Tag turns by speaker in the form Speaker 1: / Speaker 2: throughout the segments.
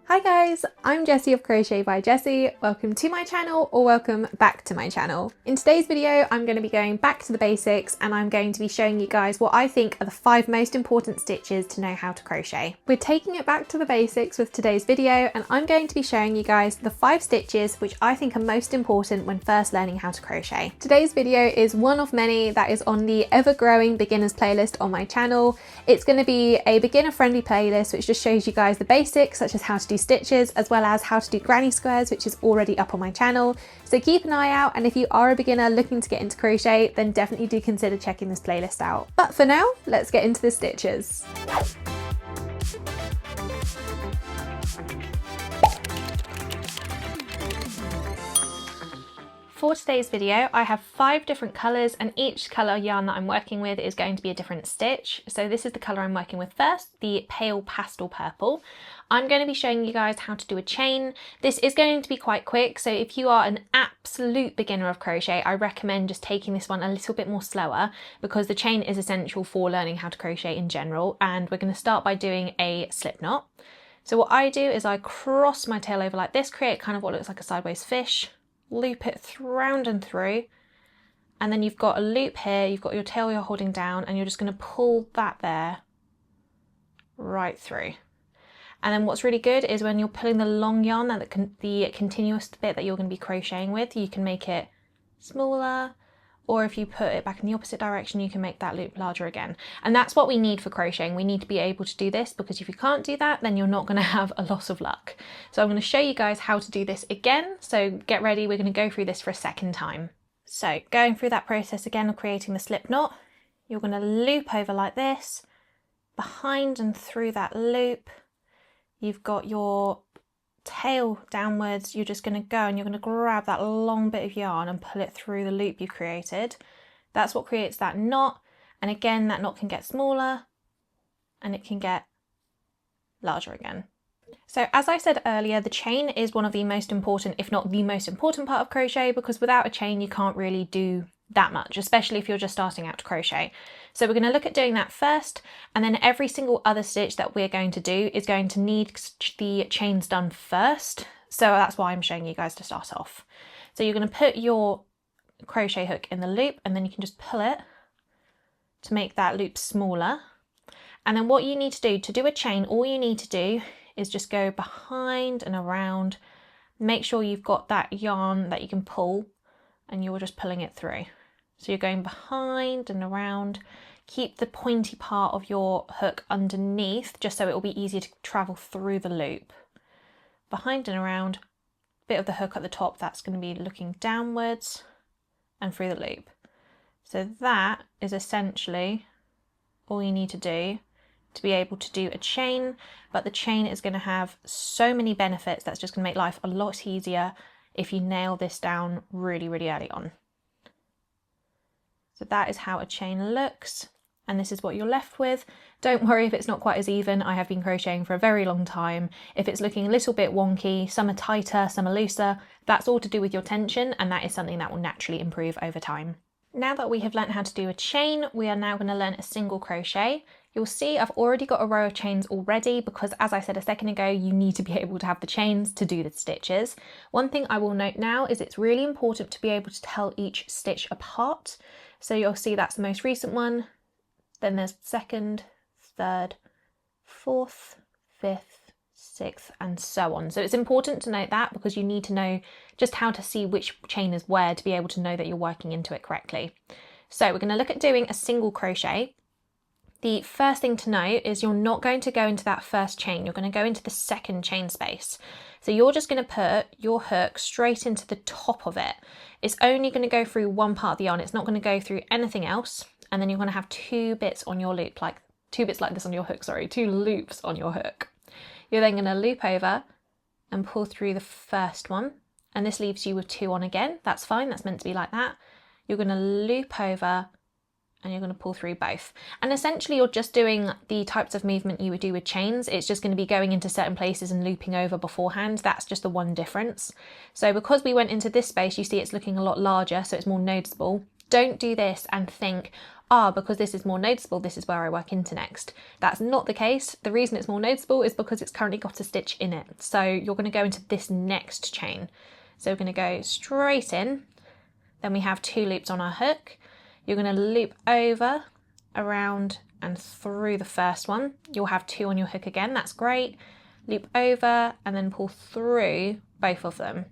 Speaker 1: Hi guys, I'm Jessie of Crochet by Jessie. Welcome to my channel, or welcome back to my channel. In today's video, I'm going to be going back to the basics and I'm going to be showing you guys what I think are the 5 most important stitches to know how to crochet. We're taking it back to the basics with today's video, and I'm going to be showing you guys the 5 stitches which I think are most important when first learning how to crochet. Today's video is one of many that is on the ever-growing beginners playlist on my channel. It's going to be a beginner-friendly playlist which just shows you guys the basics, such as how to do stitches, as well as how to do granny squares, which is already up on my channel. So keep an eye out, and if you are a beginner looking to get into crochet, then definitely do consider checking this playlist out. But for now, let's get into the stitches. For today's video, I have 5 different colours, and each colour yarn that I'm working with is going to be a different stitch. So this is the colour I'm working with first, the pale pastel purple. I'm going to be showing you guys how to do a chain. This is going to be quite quick, so if you are an absolute beginner of crochet, I recommend just taking this one a little bit more slower, because the chain is essential for learning how to crochet in general. And we're going to start by doing a slip knot. So what I do is I cross my tail over like this, create kind of what looks like a sideways fish, loop it round and through, and then you've got a loop here, you've got your tail you're holding down, and you're just going to pull that there right through. And then what's really good is when you're pulling the long yarn, the continuous bit that you're going to be crocheting with, you can make it smaller, or if you put it back in the opposite direction, you can make that loop larger again. And that's what we need for crocheting. We need to be able to do this, because if you can't do that, then you're not going to have a lot of luck. So I'm going to show you guys how to do this again. So get ready, we're going to go through this for a second time. So going through that process again of creating the slip knot, you're going to loop over like this, behind and through that loop. You've got your tail downwards, you're just going to go and you're going to grab that long bit of yarn and pull it through the loop you created. That's what creates that knot, and again that knot can get smaller and it can get larger again. So as I said earlier, the chain is one of the most important, if not the most important part of crochet, because without a chain you can't really do that much, especially if you're just starting out to crochet. So we're going to look at doing that first, and then every single other stitch that we're going to do is going to need the chains done first. So that's why I'm showing you guys to start off. So you're going to put your crochet hook in the loop, and then you can just pull it to make that loop smaller. And then what you need to do a chain, all you need to do is just go behind and around. Make sure you've got that yarn that you can pull, and you're just pulling it through. So you're going behind and around. Keep the pointy part of your hook underneath, just so it will be easier to travel through the loop. Behind and around, bit of the hook at the top, that's going to be looking downwards and through the loop. So that is essentially all you need to do to be able to do a chain, but the chain is going to have so many benefits that's just going to make life a lot easier if you nail this down really, really early on. So that is how a chain looks, and this is what you're left with. Don't worry if it's not quite as even. I have been crocheting for a very long time. If it's looking a little bit wonky, some are tighter, some are looser, that's all to do with your tension, and that is something that will naturally improve over time. Now that we have learned how to do a chain, we are now going to learn a single crochet. You'll see I've already got a row of chains already, because as I said a second ago, you need to be able to have the chains to do the stitches. One thing I will note now is it's really important to be able to tell each stitch apart. So you'll see that's the most recent one, then there's second, third, fourth, fifth, sixth, and so on. So it's important to note that, because you need to know just how to see which chain is where to be able to know that you're working into it correctly. So we're going to look at doing a single crochet. The first thing to note is you're not going to go into that first chain, you're going to go into the second chain space. So you're just going to put your hook straight into the top of it. It's only going to go through one part of the yarn, it's not going to go through anything else. And then you're going to have 2 bits on your loop, like 2 bits like this on your hook, sorry, 2 loops on your hook. You're then going to loop over and pull through the first one, and this leaves you with 2 on again. That's fine, that's meant to be like that. You're going to loop over and you're going to pull through both. And essentially you're just doing the types of movement you would do with chains. It's just going to be going into certain places and looping over beforehand. That's just the one difference. So because we went into this space, you see it's looking a lot larger, so it's more noticeable. Don't do this and think, because this is more noticeable, this is where I work into next. That's not the case. The reason it's more noticeable is because it's currently got a stitch in it. So you're going to go into this next chain. So we're going to go straight in, then we have 2 loops on our hook. You're going to loop over, around and through the first one. You'll have 2 on your hook again, that's great. Loop over and then pull through both of them.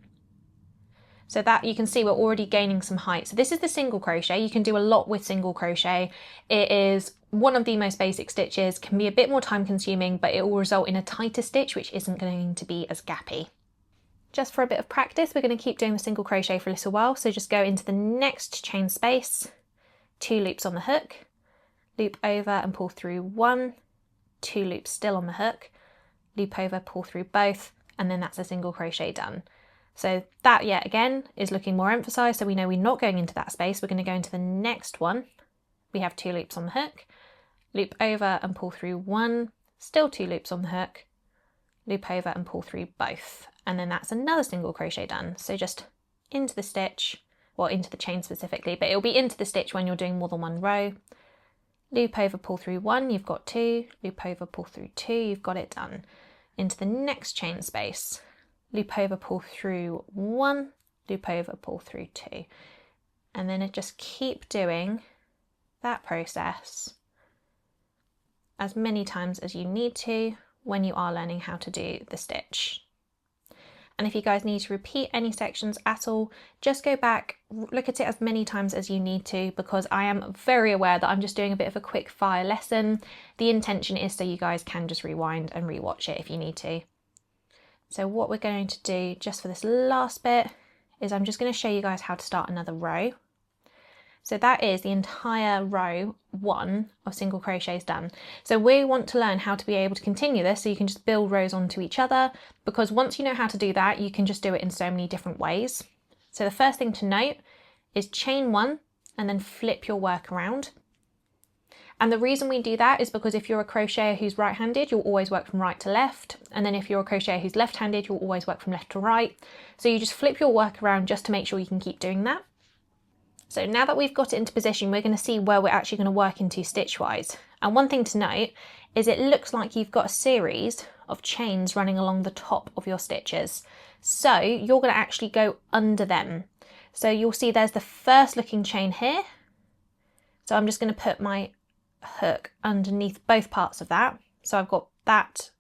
Speaker 1: So that you can see we're already gaining some height. So this is the single crochet. You can do a lot with single crochet. It is one of the most basic stitches, can be a bit more time consuming, but it will result in a tighter stitch, which isn't going to be as gappy. Just for a bit of practice, we're going to keep doing the single crochet for a little while. So just go into the next chain space, 2 loops on the hook, loop over and pull through 1, 2 loops still on the hook, loop over, pull through both, and then that's a single crochet done. So that yet again is looking more emphasized, so we know we're not going into that space. We're going to go into the next one. We have 2 loops on the hook, loop over and pull through 1, still 2 loops on the hook, loop over and pull through both, and then that's another single crochet done. So just into the stitch, well, into the chain specifically, but it'll be into the stitch when you're doing more than one row. Loop over, pull through 1, you've got 2, loop over, pull through 2, you've got it done. Into the next chain space, loop over, pull through 1, loop over, pull through 2. And then just keep doing that process as many times as you need to when you are learning how to do the stitch. And if you guys need to repeat any sections at all, just go back, look at it as many times as you need to, because I am very aware that I'm just doing a bit of a quick fire lesson. The intention is so you guys can just rewind and rewatch it if you need to. So what we're going to do just for this last bit is I'm just going to show you guys how to start another row. So that is the entire row 1 of single crochets done. So we want to learn how to be able to continue this so you can just build rows onto each other, because once you know how to do that, you can just do it in so many different ways. So the first thing to note is chain 1 and then flip your work around. And the reason we do that is because if you're a crocheter who's right-handed, you'll always work from right to left. And then if you're a crocheter who's left-handed, you'll always work from left to right. So you just flip your work around just to make sure you can keep doing that. So now that we've got it into position, we're going to see where we're actually going to work into stitch-wise. And one thing to note is it looks like you've got a series of chains running along the top of your stitches. So you're going to actually go under them. So you'll see there's the first looking chain here. So I'm just going to put my hook underneath both parts of that. So I've got that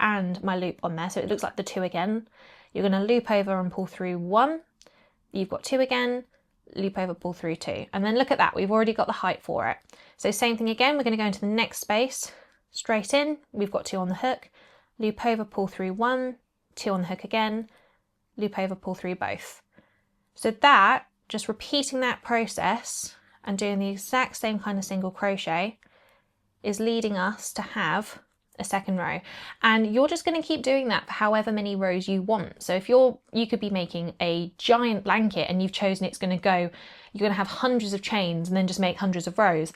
Speaker 1: and my loop on there. So it looks like the 2 again. You're going to loop over and pull through 1. You've got 2 again. Loop over, pull through 2, and then look at that, we've already got the height for it. So same thing again, we're going to go into the next space, straight in, we've got 2 on the hook, loop over, pull through 1, 2 on the hook again, loop over, pull through both. So that, just repeating that process and doing the exact same kind of single crochet is leading us to have a second row, and you're just going to keep doing that for however many rows you want. So if you could be making a giant blanket and you've chosen you're going to have hundreds of chains and then just make hundreds of rows.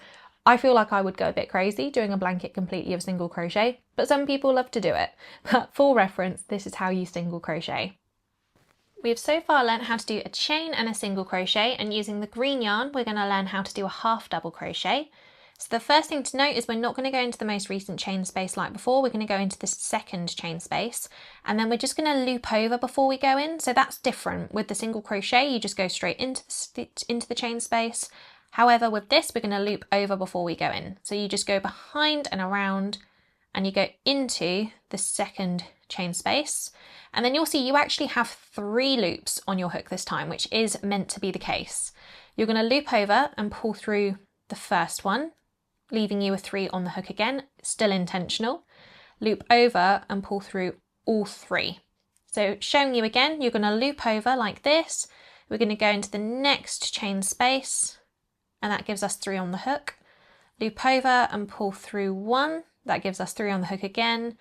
Speaker 1: I feel like I would go a bit crazy doing a blanket completely of single crochet, but some people love to do it. But for reference, this is how you single crochet. We've so far learned how to do a chain and a single crochet, and using the green yarn we're going to learn how to do a half double crochet. So the first thing to note is we're not going to go into the most recent chain space like before, we're going to go into the second chain space, and then we're just going to loop over before we go in. So that's different. With the single crochet you just go straight into the chain space. However, with this we're going to loop over before we go in. So you just go behind and around and you go into the second chain space, and then you'll see you actually have 3 loops on your hook this time, which is meant to be the case. You're going to loop over and pull through the first one, leaving you with 3 on the hook again, still intentional. Loop over and pull through all 3. So showing you again, you're going to loop over like this. We're going to go into the next chain space, and that gives us 3 on the hook. Loop over and pull through 1, that gives us 3 on the hook again.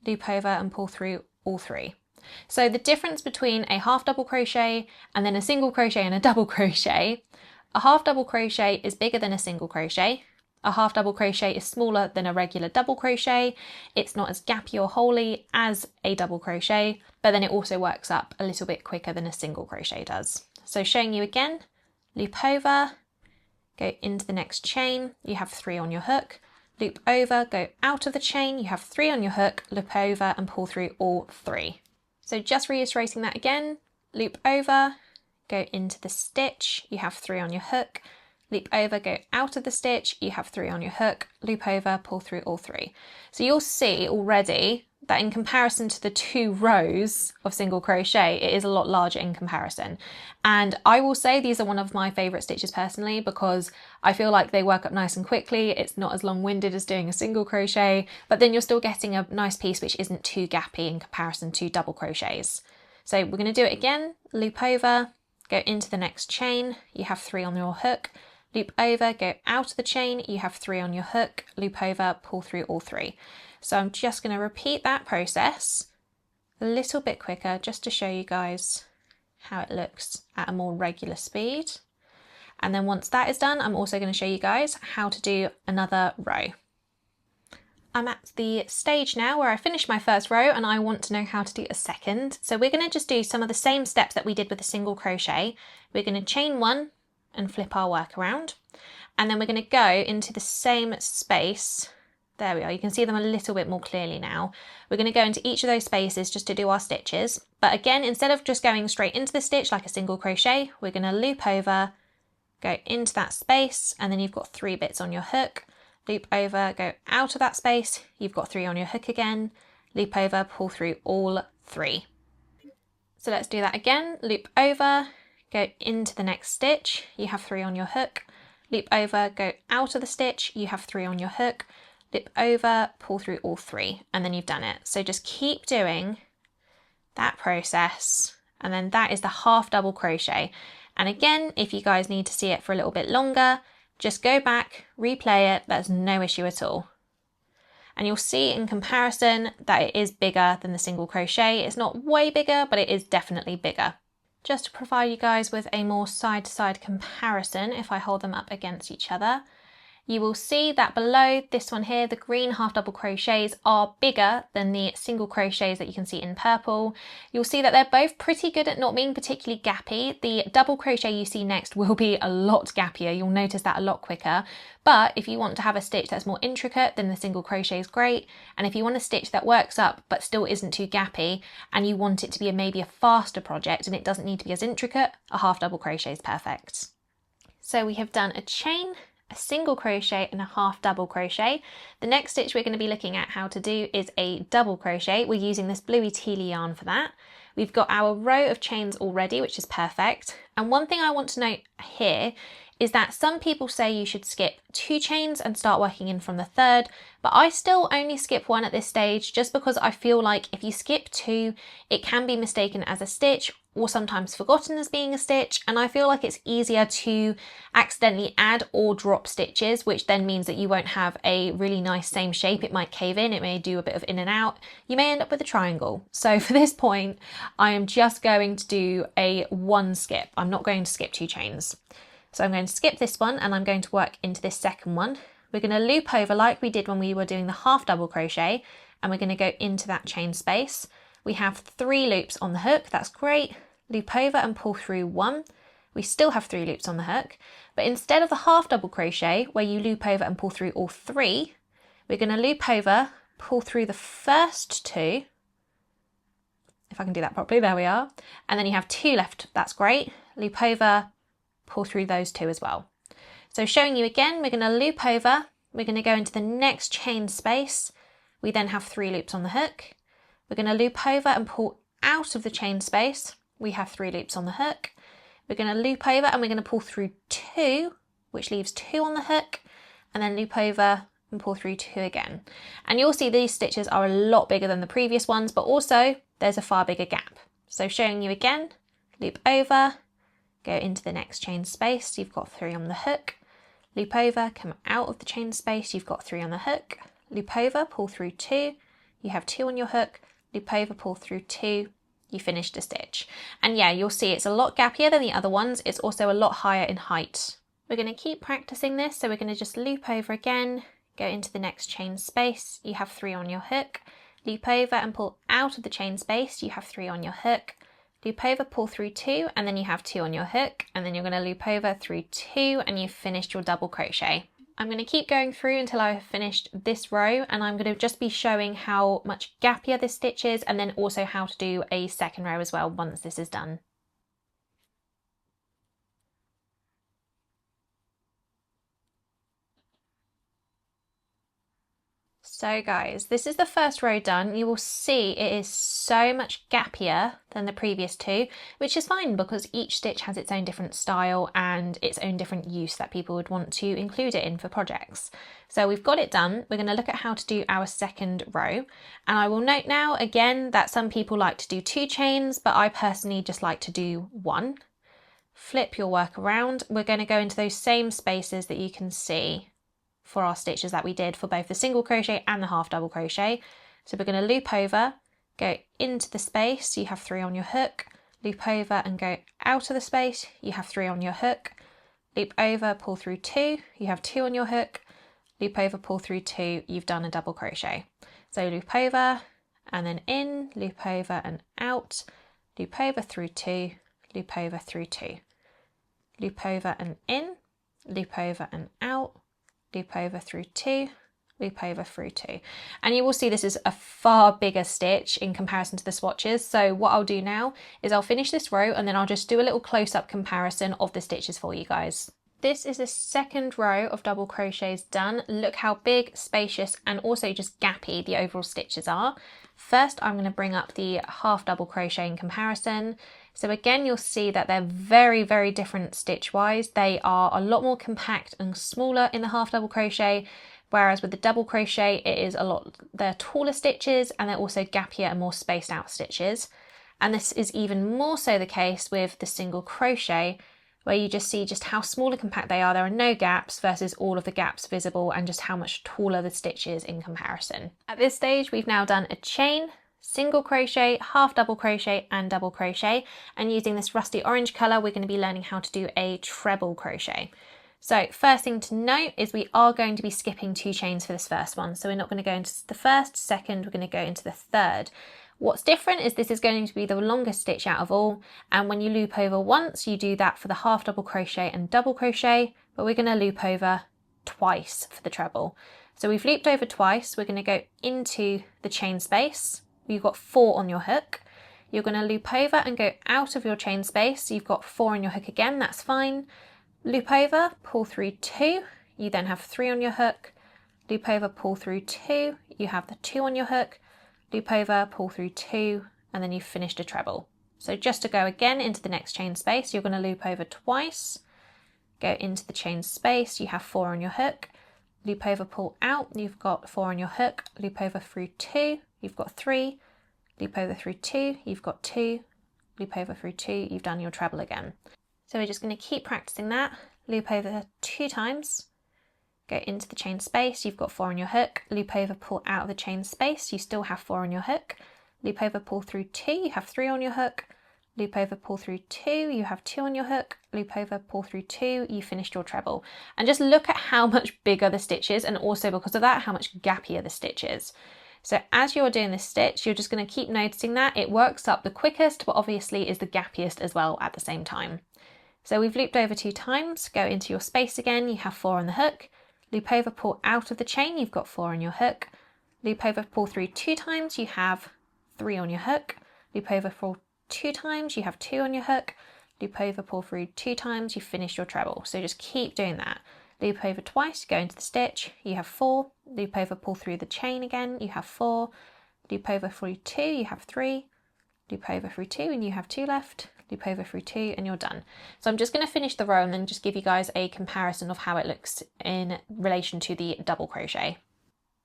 Speaker 1: Loop over and pull through all 3. So the difference between a half double crochet and then a single crochet and a double crochet, a half double crochet is bigger than a single crochet. A half double crochet is smaller than a regular double crochet. It's not as gappy or holey as a double crochet, but then it also works up a little bit quicker than a single crochet does. So showing you again, loop over, go into the next chain, you have 3 on your hook, loop over, go out of the chain, you have 3 on your hook, loop over and pull through all 3. So just reiterating that again, loop over, go into the stitch, you have 3 on your hook, loop over, go out of the stitch, you have 3 on your hook, loop over, pull through all 3. So you'll see already that in comparison to the 2 rows of single crochet, it is a lot larger in comparison. And I will say these are one of my favourite stitches personally, because I feel like they work up nice and quickly. It's not as long-winded as doing a single crochet, but then you're still getting a nice piece which isn't too gappy in comparison to double crochets. So we're going to do it again, loop over, go into the next chain, you have 3 on your hook, loop over, go out of the chain, you have 3 on your hook, loop over, pull through all 3. So I'm just going to repeat that process a little bit quicker just to show you guys how it looks at a more regular speed. And then once that is done, I'm also going to show you guys how to do another row. I'm at the stage now where I finished my first row and I want to know how to do a second. So we're going to just do some of the same steps that we did with a single crochet. We're going to chain 1 and flip our work around. And then we're going to go into the same space. There we are, you can see them a little bit more clearly now. We're going to go into each of those spaces just to do our stitches. But again, instead of just going straight into the stitch like a single crochet, we're going to loop over, go into that space, and then you've got 3 bits on your hook. Loop over, go out of that space, you've got 3 on your hook again. Loop over, pull through all 3. So let's do that again. Loop over, go into the next stitch, you have 3 on your hook. Loop over, go out of the stitch, you have 3 on your hook. Loop over, pull through all 3, and then you've done it. So just keep doing that process, and then that is the half double crochet. And again, if you guys need to see it for a little bit longer, just go back, replay it, there's no issue at all. And you'll see in comparison that it is bigger than the single crochet. It's not way bigger, but it is definitely bigger. Just to provide you guys with a more side-to-side comparison, if I hold them up against each other, you will see that below this one here, the green half double crochets are bigger than the single crochets that you can see in purple. You'll see that they're both pretty good at not being particularly gappy. The double crochet you see next will be a lot gappier. You'll notice that a lot quicker. But if you want to have a stitch that's more intricate, then the single crochet is great. And if you want a stitch that works up but still isn't too gappy, and you want it to be maybe a faster project and it doesn't need to be as intricate, a half double crochet is perfect. So we have done a chain, a single crochet and a half double crochet. The next stitch we're going to be looking at how to do is a double crochet. We're using this bluey tealy yarn for that. We've got our row of chains already, which is perfect. And one thing I want to note here is that some people say you should skip 2 chains and start working in from the 3rd, but I still only skip 1 at this stage just because I feel like if you skip 2, it can be mistaken as a stitch or sometimes forgotten as being a stitch, and I feel like it's easier to accidentally add or drop stitches, which then means that you won't have a really nice same shape. It might cave in, it may do a bit of in and out, you may end up with a triangle. So for this point, I am just going to do a 1 skip. I'm not going to skip 2 chains. So I'm going to skip this one and I'm going to work into this second one. We're going to loop over like we did when we were doing the half double crochet, and we're going to go into that chain space. We have 3 loops on the hook, that's great. Loop over and pull through 1. We still have 3 loops on the hook, but instead of the half double crochet where you loop over and pull through all 3, we're going to loop over, pull through the first 2. If I can do that properly, there we are. And then you have 2 left, that's great. Loop over, pull through those 2 as well. So showing you again, we're going to loop over, we're going to go into the next chain space. We then have 3 loops on the hook. We're going to loop over and pull out of the chain space. We have 3 loops on the hook. We're going to loop over and we're going to pull through 2, which leaves 2 on the hook, and then loop over and pull through 2 again. And you'll see these stitches are a lot bigger than the previous ones, but also there's a far bigger gap. So showing you again, loop over, go into the next chain space, you've got 3 on the hook, loop over, come out of the chain space, you've got 3 on the hook, loop over, pull through 2, you have 2 on your hook, loop over, pull through 2, you finished a stitch. And yeah, you'll see it's a lot gappier than the other ones, it's also a lot higher in height. We're going to keep practicing this, so we're going to just loop over again, go into the next chain space, you have 3 on your hook, loop over and pull out of the chain space, you have 3 on your hook, loop over, pull through 2, and then you have 2 on your hook, and then you're going to loop over through 2 and you've finished your double crochet. I'm going to keep going through until I've finished this row, and I'm going to just be showing how much gappier this stitch is, and then also how to do a second row as well once this is done. So guys, this is the first row done. You will see it is so much gappier than the previous two, which is fine because each stitch has its own different style and its own different use that people would want to include it in for projects. So we've got it done. We're going to look at how to do our second row. And I will note now again that some people like to do 2 chains, but I personally just like to do 1. Flip your work around. We're going to go into those same spaces that you can see for our stitches that we did for both the single crochet and the half double crochet. So we're going to loop over, go into the space, you have 3 on your hook, loop over and go out of the space, you have 3 on your hook, loop over, pull through 2, you have 2 on your hook, loop over, pull through 2, you've done a double crochet. So loop over and then in, loop over and out, loop over through 2, loop over through 2, loop over and in, loop over and out, loop over through 2, loop over through 2. And you will see this is a far bigger stitch in comparison to the swatches. So what I'll do now is I'll finish this row and then I'll just do a little close-up comparison of the stitches for you guys. This is the second row of double crochets done. Look how big, spacious, and also just gappy the overall stitches are. First, I'm going to bring up the half double crochet in comparison. So again, you'll see that they're very, very different stitch-wise. They are a lot more compact and smaller in the half double crochet, whereas with the double crochet, they're taller stitches and they're also gappier and more spaced out stitches. And this is even more so the case with the single crochet, where you just see just how small and compact they are. There are no gaps versus all of the gaps visible, and just how much taller the stitch is in comparison. At this stage, we've now done a chain, single crochet, half double crochet and double crochet, and using this rusty orange colour we're going to be learning how to do a treble crochet. So first thing to note is we are going to be skipping 2 chains for this first one, so we're not going to go into the first, second, we're going to go into the third. What's different is this is going to be the longest stitch out of all, and when you loop over once you do that for the half double crochet and double crochet, but we're going to loop over twice for the treble. So we've looped over twice, we're going to go into the chain space. You've got 4 on your hook. You're going to loop over and go out of your chain space. You've got 4 on your hook again, that's fine. Loop over, pull through 2. You then have 3 on your hook. Loop over, pull through 2. You have the 2 on your hook. Loop over, pull through 2, and then you've finished a treble. So just to go again into the next chain space, you're going to loop over twice. Go into the chain space, you have 4 on your hook. Loop over, pull out, you've got 4 on your hook. Loop over through 2. You've got 3, loop over through 2, you've got 2, loop over through 2, you've done your treble again. So we're just going to keep practicing that. Loop over 2 times, go into the chain space, you've got 4 on your hook, loop over, pull out of the chain space, you still have 4 on your hook, loop over, pull through 2, you have 3 on your hook, loop over, pull through 2, you have 2 on your hook, loop over, pull through 2, you finished your treble. And just look at how much bigger the stitch is, and also because of that, how much gappier the stitch is. So as you're doing this stitch, you're just going to keep noticing that it works up the quickest, but obviously is the gappiest as well at the same time. So we've looped over 2 times, go into your space again, you have 4 on the hook, loop over, pull out of the chain, you've got 4 on your hook, loop over, pull through 2 times, you have 3 on your hook, loop over, pull 2 times, you have 2 on your hook, loop over, pull through 2 times, you finish your treble. So just keep doing that. Loop over twice, go into the stitch, you have 4, loop over, pull through the chain again, you have 4, loop over through 2, you have 3, loop over through 2 and you have 2 left, loop over through 2 and you're done. So I'm just going to finish the row and then just give you guys a comparison of how it looks in relation to the double crochet.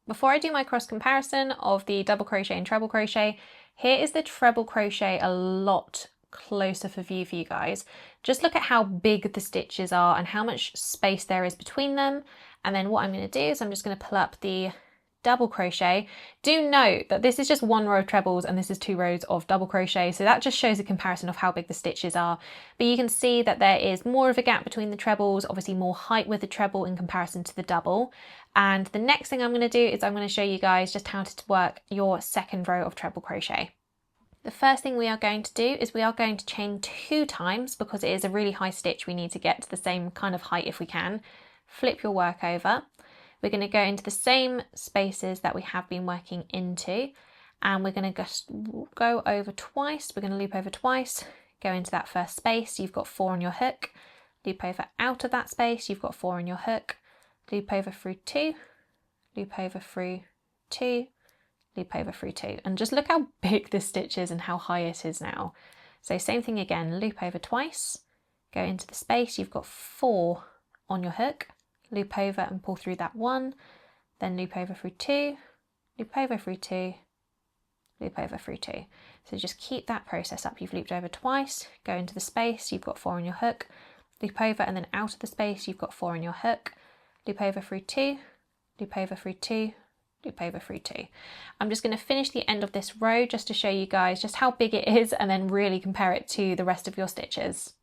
Speaker 1: Before I do my cross comparison of the double crochet and treble crochet, here is the treble crochet a lot closer for view for you guys. Just look at how big the stitches are and how much space there is between them. And then what I'm going to do is I'm just going to pull up the double crochet. Do note that this is just 1 row of trebles and this is 2 rows of double crochet, so that just shows a comparison of how big the stitches are. But you can see that there is more of a gap between the trebles, obviously more height with the treble in comparison to the double. And the next thing I'm going to do is I'm going to show you guys just how to work your second row of treble crochet. The first thing we are going to do is we are going to chain 2 times because it is a really high stitch. We need to get to the same kind of height if we can. Flip your work over. We're going to go into the same spaces that we have been working into, and we're going to just go over twice. We're going to loop over twice, go into that first space. You've got 4 on your hook. Loop over out of that space. You've got 4 on your hook. Loop over through 2. Loop over through 2. Loop over through 2. And just look how big this stitch is and how high it is now. So same thing again. Loop over twice. Go into the space. You've got 4 on your hook. Loop over and pull through that 1, then loop over through 2, loop over through 2, loop over through 2. So just keep that process up. You've looped over twice, go into the space, you've got 4 on your hook, loop over and then out of the space, you've got 4 on your hook, loop over through 2, loop over through 2, loop over through 2. I'm just going to finish the end of this row just to show you guys just how big it is and then really compare it to the rest of your stitches.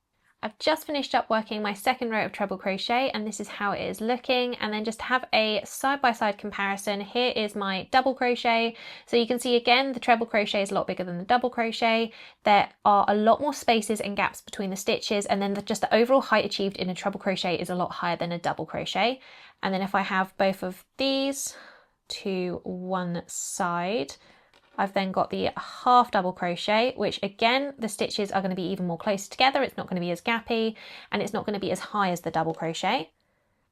Speaker 1: I've just finished up working my second row of treble crochet, and this is how it is looking. And then just to have a side-by-side comparison, here is my double crochet. So you can see again, the treble crochet is a lot bigger than the double crochet. There are a lot more spaces and gaps between the stitches, and then just the overall height achieved in a treble crochet is a lot higher than a double crochet. And then if I have both of these to one side, I've then got the half double crochet, which again, the stitches are going to be even more closer together. It's not going to be as gappy, and it's not going to be as high as the double crochet.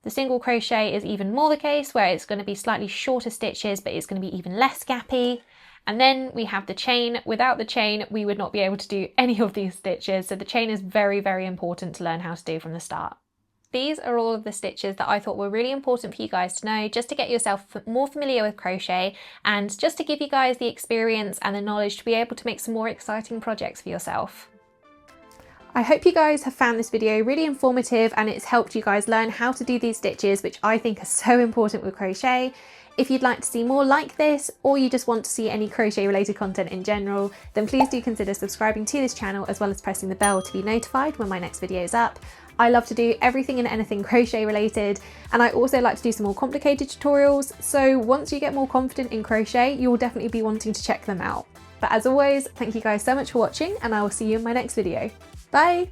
Speaker 1: The single crochet is even more the case, where it's going to be slightly shorter stitches, but it's going to be even less gappy. And then we have the chain. Without the chain, we would not be able to do any of these stitches. So the chain is very, very important to learn how to do from the start. These are all of the stitches that I thought were really important for you guys to know, just to get yourself more familiar with crochet and just to give you guys the experience and the knowledge to be able to make some more exciting projects for yourself. I hope you guys have found this video really informative and it's helped you guys learn how to do these stitches, which I think are so important with crochet. If you'd like to see more like this, or you just want to see any crochet related content in general, then please do consider subscribing to this channel as well as pressing the bell to be notified when my next video is up. I love to do everything and anything crochet related, and I also like to do some more complicated tutorials, so once you get more confident in crochet, you'll definitely be wanting to check them out. But as always, thank you guys so much for watching, and I will see you in my next video. Bye!